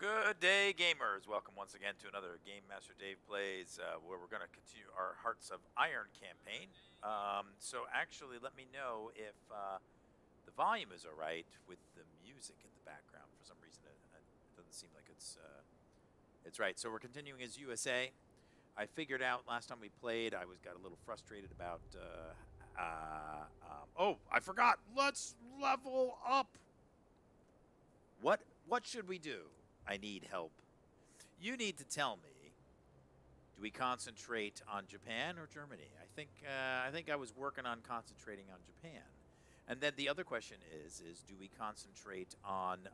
Good day, gamers. Welcome once again to another Game Master Dave Plays, where we're going to continue our Hearts of Iron campaign. So actually, let me know if the volume is all right with the music in the background. For some reason, it doesn't seem like it's right. So we're continuing as USA. I figured out last time we played, got a little frustrated about. Oh, I forgot. Let's level up. What should we do? I need help. You need to tell me. Do we concentrate on Japan or Germany? I think I was working on concentrating on Japan, and then the other question is do we concentrate on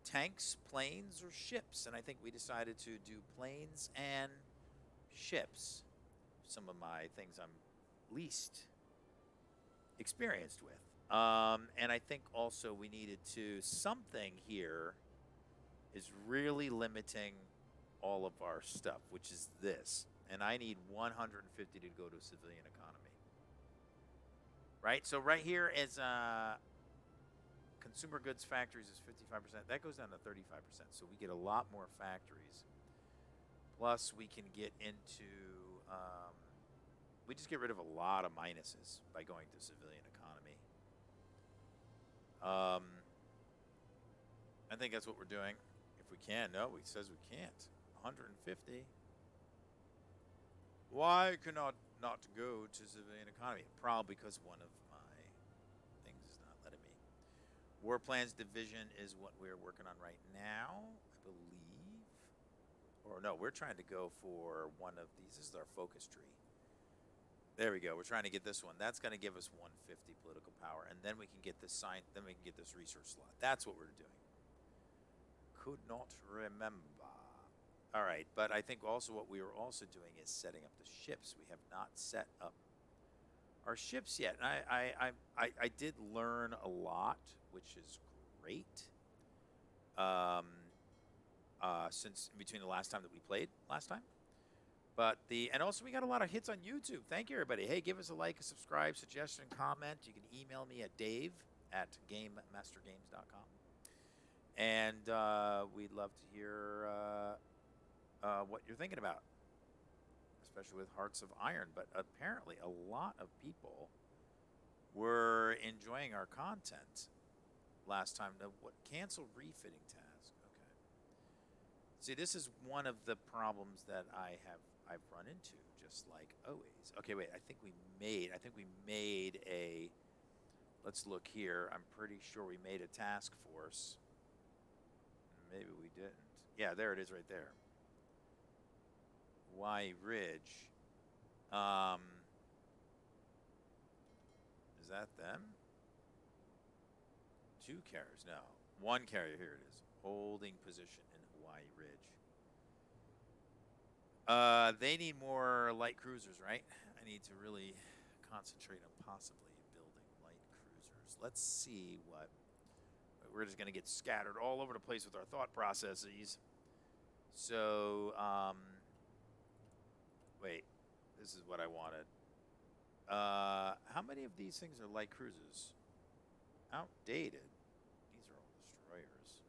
tanks, planes, or ships? And I think we decided to do planes and ships. Some of my things I'm least experienced with. And I think also we needed to, something here is really limiting all of our stuff, which is this. And I need 150 to go to civilian economy. Right? So right here is consumer goods factories is 55%. That goes down to 35%. So we get a lot more factories. Plus we can get into, we just get rid of a lot of minuses by going to civilian economy. I think that's what we're doing. If we can. No, he says we can't. 150. Why cannot not go to civilian economy? Probably because one of my things is not letting me. War plans division is what we're working on right now, I believe. Or no, we're trying to go for one of these. This is our focus tree. There we go. We're trying to get this one. That's going to give us 150 political power, and then we can get this sign. Then we can get this research slot. That's what we're doing. Could not remember. All right, but I think also what we were also doing is setting up the ships. We have not set up our ships yet. And I did learn a lot, which is great. Since between the last time that we played last time. And also we got a lot of hits on YouTube. Thank you, everybody. Hey, give us a like, a subscribe, suggestion, comment. You can email me at dave@gamemastergames.com. And we'd love to hear what you're thinking about, especially with Hearts of Iron. But apparently a lot of people were enjoying our content last time. Cancel refitting task. Okay. See, this is one of the problems that I've run into, just like always. Okay, wait. I think we made a. Let's look here. I'm pretty sure we made a task force. Maybe we didn't. Yeah, there it is, right there. Y Ridge. Is that them? 2 carriers? No, 1 carrier. Here it is. Holding position in Hawaii Ridge. They need more light cruisers, right? I need to really concentrate on possibly building light cruisers. Let's see what. We're just going to get scattered all over the place with our thought processes. So, wait. This is what I wanted. How many of these things are light cruisers? Outdated. These are all destroyers.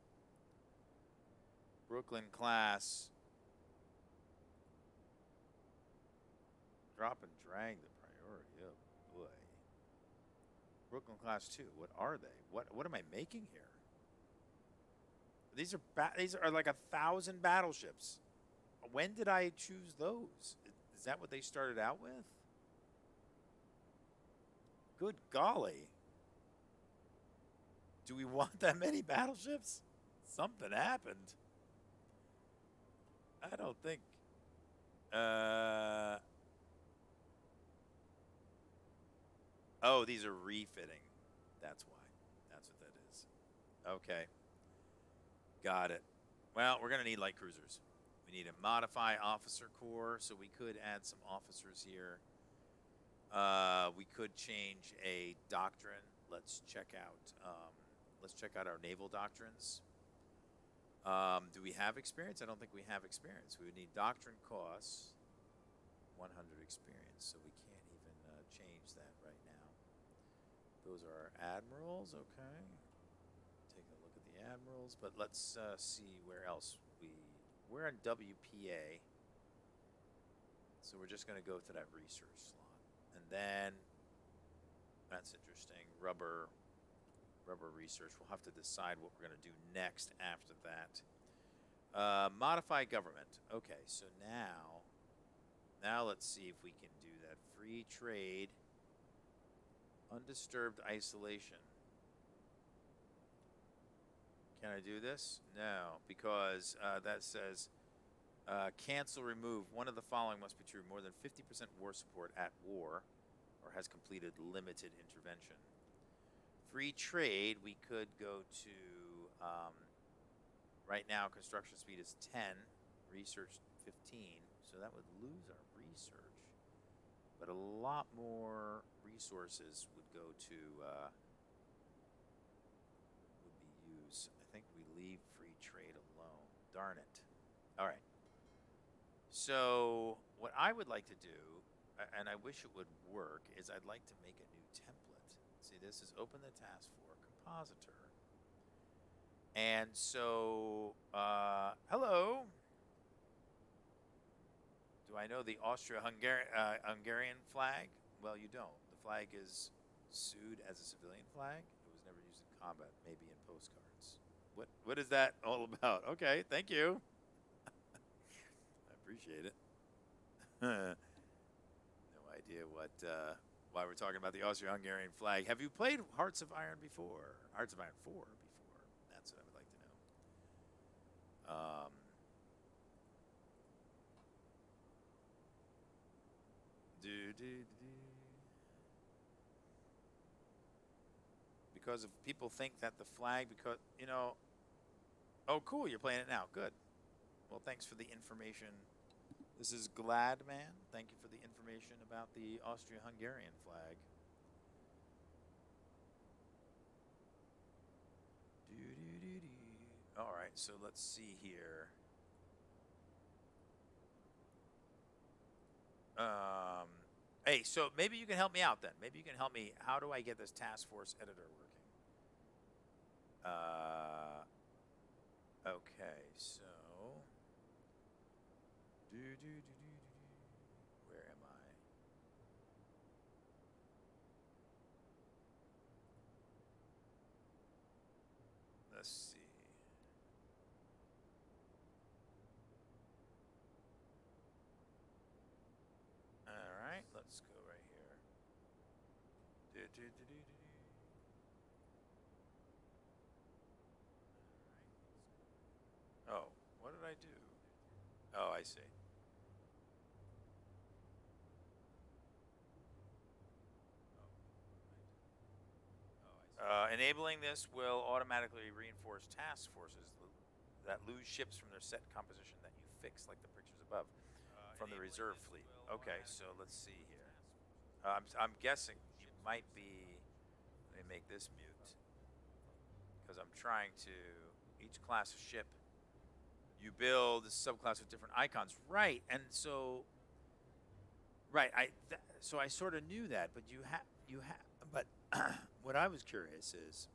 Brooklyn class. Drop and drag the priority. Oh boy. Brooklyn class 2. What are they? What am I making here? These are like 1,000 battleships. When did I choose those? Is that what they started out with? Good golly. Do we want that many battleships? Something happened. I don't think. Oh, these are refitting. That's why. That's what that is. Okay. Got it. Well, we're going to need light cruisers. We need to modify officer corps, so we could add some officers here. We could change a doctrine. Let's check out our naval doctrines. Do we have experience? I don't think we have experience. We would need doctrine costs, 100 experience, so we can't even change that right Those are our admirals, okay. Take a look at the admirals, but let's see where else we're in WPA. So we're just going to go to that research slot. And then, that's interesting, rubber research. We'll have to decide what we're going to do next after that. Modify government. Okay, so now let's see if we can do that. Free trade, undisturbed isolation. Can I do this? No, because that says cancel, remove. One of the following must be true. More than 50% war support at war or has completed limited intervention. Free trade, we could go to, right now construction speed is 10, research 15, so that would lose our research. But a lot more resources would go to, would be used. I think we leave free trade alone. Darn it. All right. So what I would like to do, and I wish it would work, is I'd like to make a new template. See, this is open the task for compositor. And so, hello. Do I know the Austro-Hungarian flag? Well, you don't. The flag is sued as a civilian flag. It was never used in combat, maybe in postcards. What is that all about? Okay, thank you. I appreciate it. No idea why we're talking about the Austro-Hungarian flag. Have you played Hearts of Iron before? Hearts of Iron 4 before? That's what I would like to know. Because if people think that the flag, because, you know, oh, cool, you're playing it now. Good. Well, thanks for the information. This is Gladman. Thank you for the information about the Austro-Hungarian flag. All right, so let's see here. Hey, so maybe you can help me out then. Maybe you can help me. How do I get this task force editor working? Okay, so where am I? Let's see. All right, let's go right here. Oh, what did I do? Oh, I see. Enabling this will automatically reinforce task forces that lose ships from their set composition that you fix, like the pictures above, from the reserve fleet. Okay, so let's see here. I'm guessing you might be. Let me make this mute because I'm trying to. Each class of ship you build is subclass with different icons, right? And so, right, so I sort of knew that, but but what I was curious is,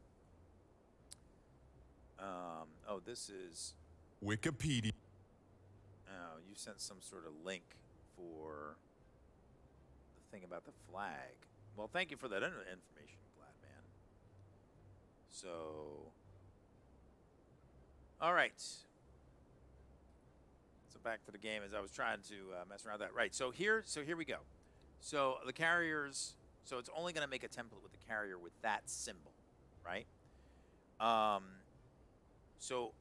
oh, this is Wikipedia. Oh, you sent some sort of link for the thing about the flag. Well, thank you for that information, Gladman. So, all right. So back to the game as I was trying to mess around with that. Right. So here we go. So the carriers. So it's only going to make a template with the carrier with that symbol, right? So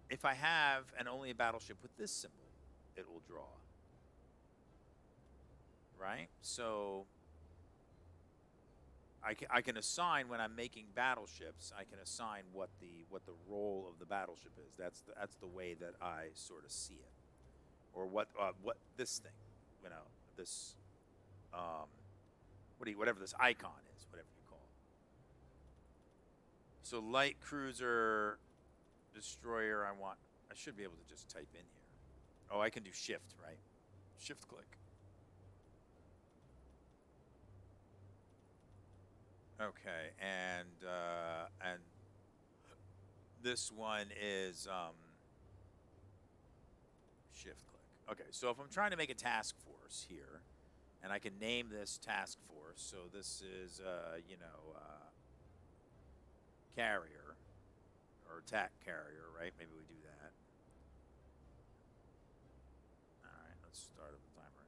if I have only a battleship with this symbol, it will draw. Right? So I can assign when I'm making battleships, I can assign what the role of the battleship is. That's the way that I sort of see it, or what this thing, you know, this whatever this icon is, whatever you call it. So light cruiser, destroyer. I should be able to just type in here. Oh, I can do shift, right? Shift click. Okay, and this one is shift click. Okay, so if I'm trying to make a task force here, and I can name this task force, so this is carrier or attack carrier, right? Maybe we do that. All right, let's start up the timer.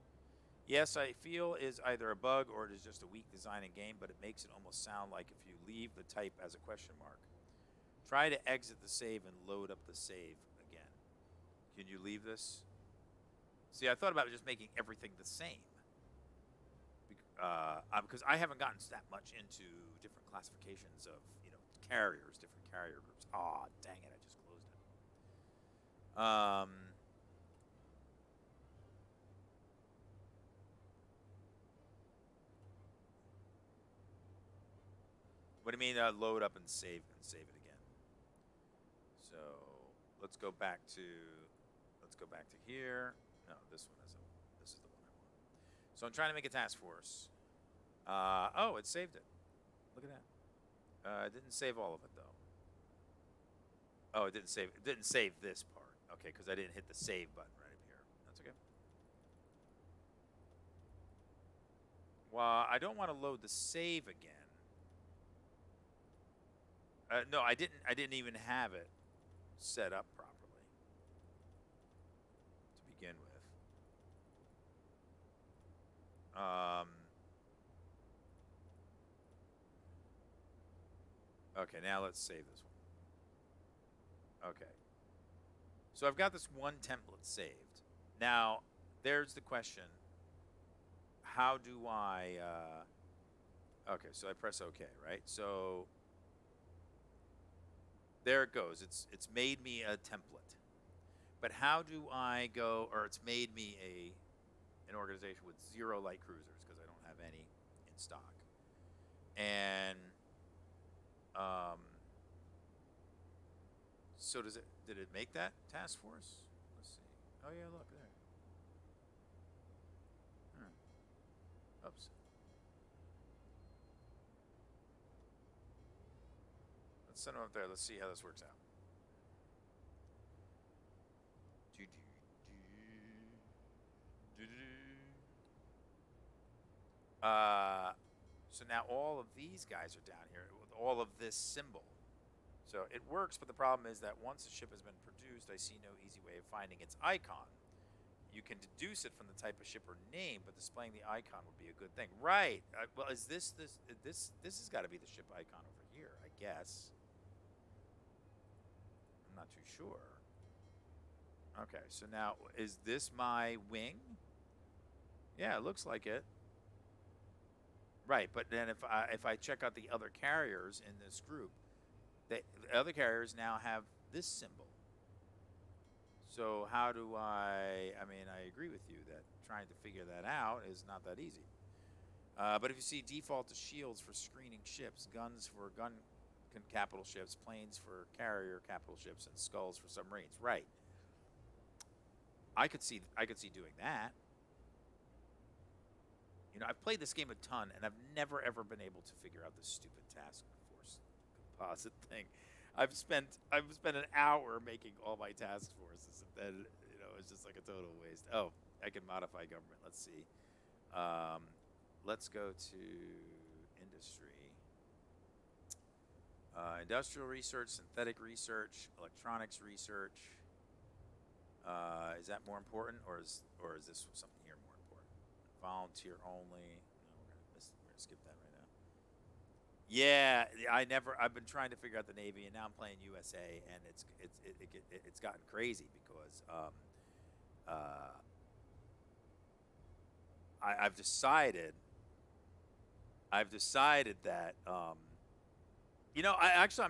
Yes, I feel is either a bug or it is just a weak design in game, but it makes it almost sound like if you leave the type as a question mark. Try to exit the save and load up the save again. Can you leave this? See, I thought about just making everything the same. Because I haven't gotten that much into different classifications of, carriers, different carrier groups. Aw, dang it, I just closed it. What do you mean load up and save it again? So let's go back to here. No, this is the one I want. So I'm trying to make a task force. Oh, it saved it. Look at that. It didn't save all of it though. Oh, it didn't save this part. Okay, because I didn't hit the save button right up here. That's okay. Well, I don't want to load the save again. No, I didn't even have it set up properly to begin with. Okay, now let's save this one. Okay. So I've got this one template saved. Now, there's the question. How do I... okay, so I press OK, right? So there it goes. It's made me a template. But how do I go... Or it's made me an organization with 0 light cruisers because I don't have any in stock. And... so did it make that task force? Let's see. Oh yeah, look there. Oops. Let's send them up there. Let's see how this works out. So now all of these guys are down here with all of this symbol. So it works, but the problem is that once a ship has been produced, I see no easy way of finding its icon. You can deduce it from the type of ship or name, but displaying the icon would be a good thing. Right. Well, is this has got to be the ship icon over here, I guess. I'm not too sure. Okay, so now is this my wing? Yeah, it looks like it. Right, but then if I check out the other carriers in this group, the other carriers now have this symbol. So how do I mean, I agree with you that trying to figure that out is not that easy. But if you see default to shields for screening ships, guns for gun capital ships, planes for carrier capital ships, and skulls for submarines. Right. I could see doing that. I've played this game a ton, and I've never ever been able to figure out this stupid task force composite thing. I've spent an hour making all my task forces, and then it's just like a total waste. Oh, I can modify government. Let's see. Let's go to industry. Industrial research, synthetic research, electronics research. Is that more important, or is this something here more important? Volunteer only. No, we're gonna skip that right now. Yeah, I've been trying to figure out the Navy, and now I'm playing USA, and it's gotten crazy because I've decided that I'm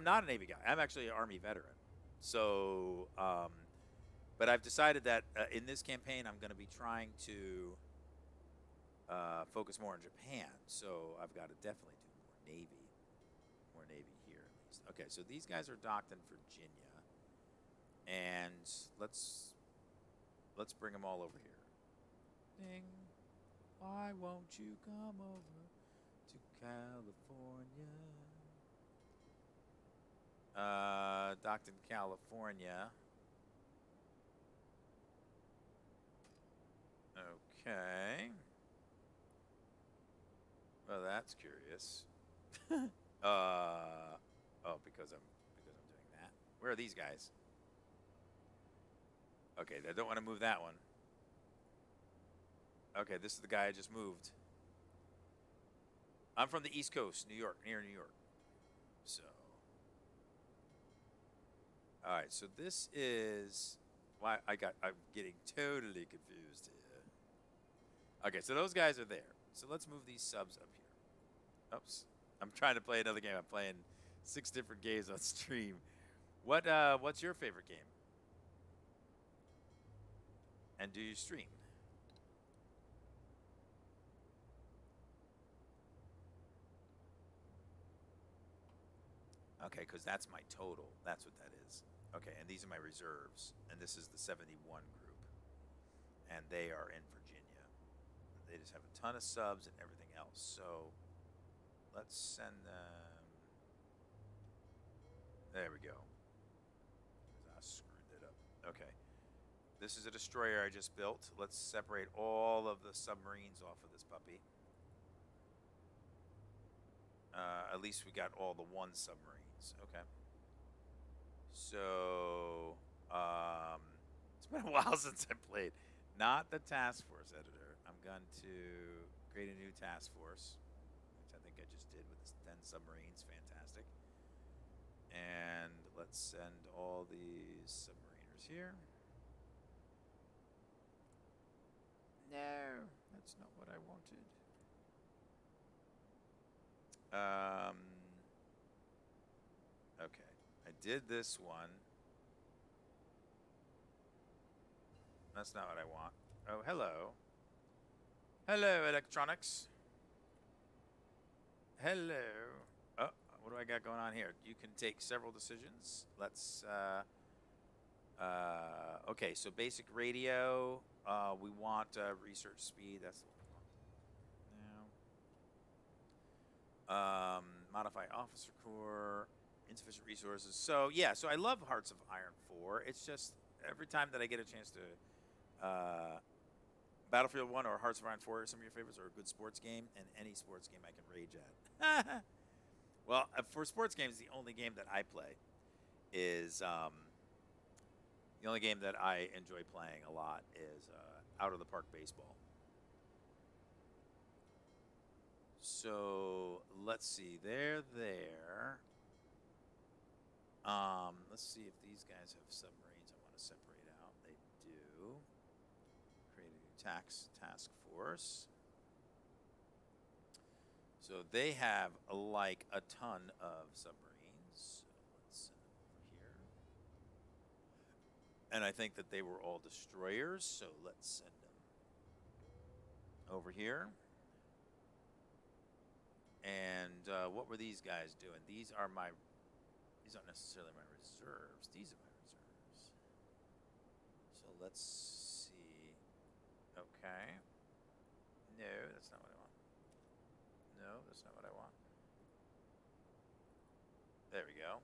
not a Navy guy. I'm actually an Army veteran. So, but I've decided that in this campaign, I'm going to be trying to focus more on Japan. So I've got to definitely do more Navy here at least. Okay, so these guys are docked in Virginia, and let's bring them all over here. Ding. Why won't you come over to California. Docked in California. Okay. Well, that's curious. Because I'm doing that. Where are these guys? Okay, I don't want to move that one. Okay, this is the guy I just moved. I'm from the East Coast, New York, near New York. So, all right. So this is why I'm getting totally confused here. Okay, so those guys are there. So let's move these subs up here. Oops. I'm trying to play another game. I'm playing 6 different games on stream. What's your favorite game? And do you stream? Okay, because that's my total. That's what that is. Okay, and these are my reserves. And this is the 71 group. And they are in Virginia. They just have a ton of subs and everything else. So let's send them. There we go. I screwed it up. Okay. This is a destroyer I just built. Let's separate all of the submarines off of this puppy. At least we got all the 1 submarines. Okay. So, it's been a while since I played. Not the task force editor. I'm going to create a new task force, which I think I just did with 10 submarines. Fantastic. And let's send all these submariners here. No, that's not what I wanted. Okay, I did this one. That's not what I want. Oh, hello. Hello, electronics. Hello. Oh, what do I got going on here? You can take several decisions. Let's, okay, so basic radio. We want research speed. That's what we want now. Modify officer corps. Insufficient resources. So, yeah, so I love Hearts of Iron 4. It's just every time that I get a chance to Battlefield 1 or Hearts of Iron 4 are some of your favorites, or a good sports game, and any sports game I can rage at. Well, for sports games, the only game that I play is the only game that I enjoy playing a lot is Out of the Park Baseball. So let's see, they're there. Let's see if these guys have submarines I want to separate out. They do. Create a new task force. So they have like a ton of submarines. So let's send them over here. And I think that they were all destroyers, so let's send them over here. And what were these guys doing? These aren't necessarily my reserves. These are my reserves. So let's see. Okay. No, that's not what I want. No, that's not what I want. There we go.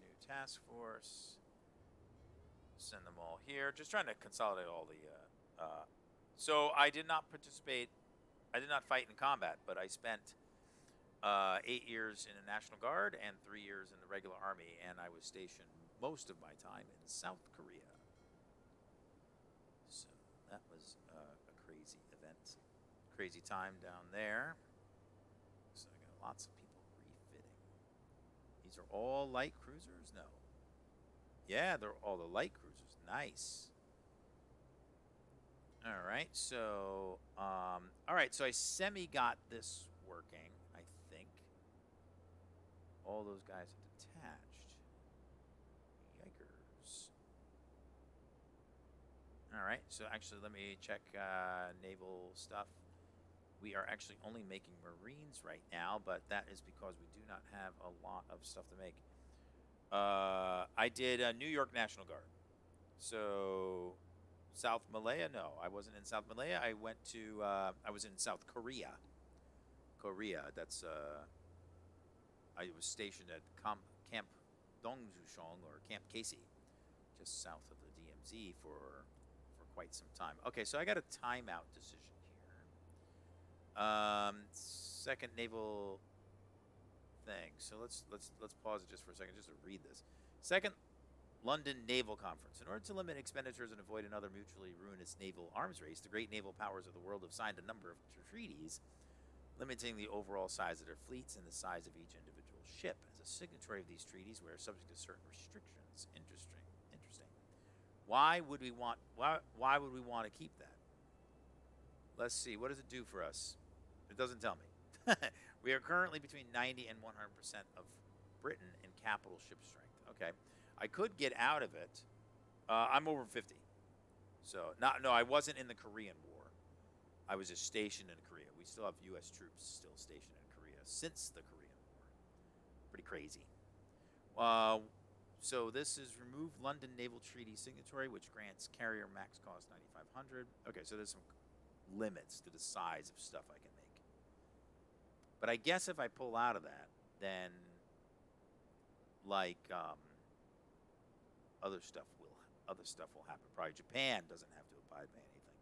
New task force. Send them all here. Just trying to consolidate all the... so I did not participate. I did not fight in combat, but I spent 8 years in the National Guard and 3 years in the regular army, and I was stationed most of my time in South Korea. So that was a crazy event. Crazy time down there. So I got lots of people refitting. These are all light cruisers? No. Yeah, they're all the light cruisers. Nice. All right, so so I got this working, I think. All those guys have detached. Yikers. All right, so actually let me check naval stuff. We are actually only making Marines right now, but that is because we do not have a lot of stuff to make. I did New York National Guard. So South Malaya? No, I wasn't in South Malaya. I went to, I was in South Korea. Korea. That's I was stationed at Camp Dongjushong or Camp Casey, just south of the DMZ for quite some time. Okay, so I got a timeout decision here. Second naval thing. So let's pause it just for a second, just to read this. Second London Naval Conference. In order to limit expenditures and avoid another mutually ruinous naval arms race, the great naval powers of the world have signed a number of treaties limiting the overall size of their fleets and the size of each individual ship. As a signatory of these treaties, we are subject to certain restrictions. Interesting. Why would we want to keep that? Let's see. What does it do for us? It doesn't tell me. We are currently between 90 and 100% of Britain in capital ship strength. Okay. I could get out of it. I'm over 50. So, no, I wasn't in the Korean War. I was just stationed in Korea. We still have U.S. troops still stationed in Korea since the Korean War. Pretty crazy. So this is remove London Naval Treaty signatory, which grants carrier max cost 9,500. Okay, so there's some limits to the size of stuff I can make. But I guess if I pull out of that, then like other stuff will happen. Probably Japan doesn't have to abide by anything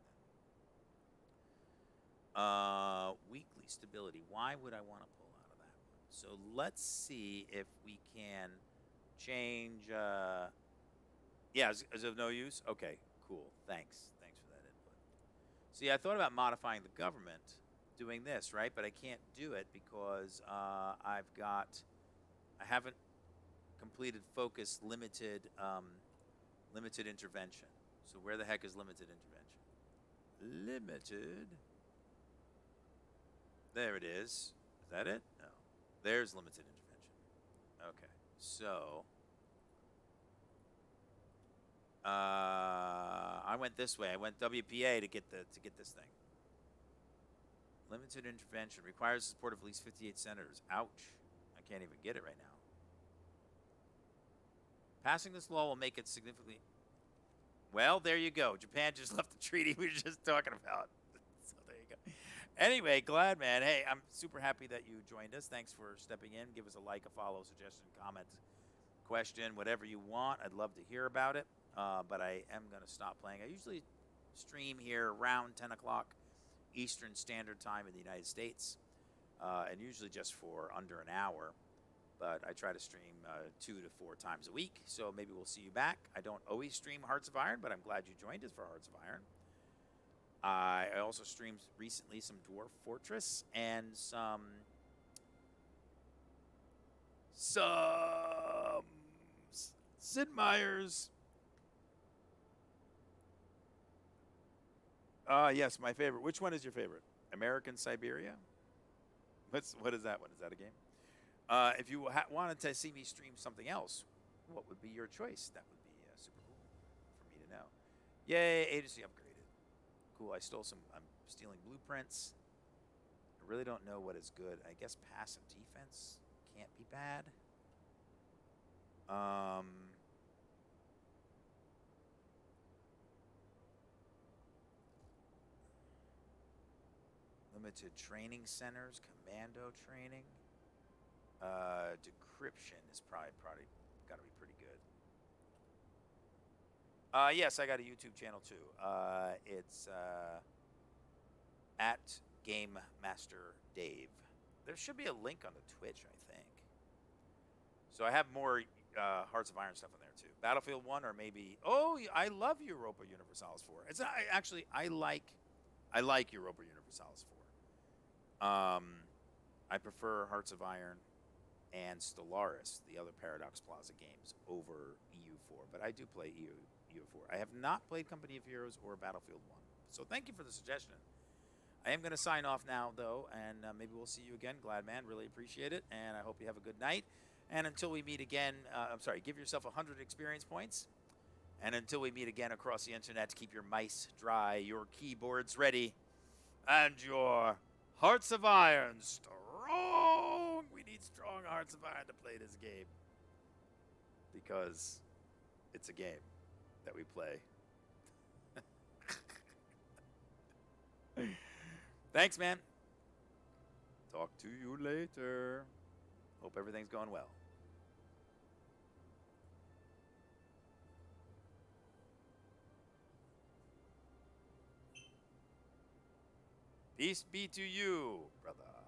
then. Weekly stability. Why would I want to pull out of that one? So let's see if we can change. Yeah, is of no use? Okay, cool. Thanks for that input. See, I thought about modifying the government, doing this, right? But I can't do it because I haven't completed focus limited intervention. So where the heck is limited intervention? Limited. There it is. Is that it? No. There's limited intervention. Okay. So I went this way. I went WPA to get this thing. Limited intervention requires the support of at least 58 senators. Ouch. I can't even get it right now. Passing this law will make it significantly. Well, there you go. Japan just left the treaty we were just talking about. So there you go. Anyway, glad, man. Hey, I'm super happy that you joined us. Thanks for stepping in. Give us a like, a follow, suggestion, comment, question, whatever you want. I'd love to hear about it. But I am going to stop playing. I usually stream here around 10 o'clock Eastern Standard Time in the United States, and usually just for under an hour. But I try to stream 2 to 4 times a week, so maybe we'll see you back. I don't always stream Hearts of Iron, but I'm glad you joined us for Hearts of Iron. I also streamed recently some Dwarf Fortress and some Sid Meier's. Yes, my favorite. Which one is your favorite? American Siberia? What is that one? Is that a game? If you wanted to see me stream something else, what would be your choice? That would be super cool for me to know. Yay, agency upgraded. Cool, I'm stealing blueprints. I really don't know what is good. I guess passive defense can't be bad. Limited training centers, commando training. Decryption is probably got to be pretty good. Yes, I got a YouTube channel too. It's at Game Master Dave. There should be a link on the Twitch, I think. So I have more Hearts of Iron stuff on there too. Battlefield 1 or maybe. Oh, I love Europa Universalis 4. It's actually I like Europa Universalis 4. I prefer Hearts of Iron and Stellaris, the other Paradox Plaza games, over EU4. But I do play EU4. I have not played Company of Heroes or Battlefield 1. So thank you for the suggestion. I am going to sign off now, though, and maybe we'll see you again. Glad, man. Really appreciate it, and I hope you have a good night. And until we meet again, give yourself 100 experience points. And until we meet again across the internet, to keep your mice dry, your keyboards ready, and your Hearts of Iron strong. We need strong Hearts of Iron to play this game. Because it's a game that we play. Thanks, man. Talk to you later. Hope everything's going well. Peace be to you, brother.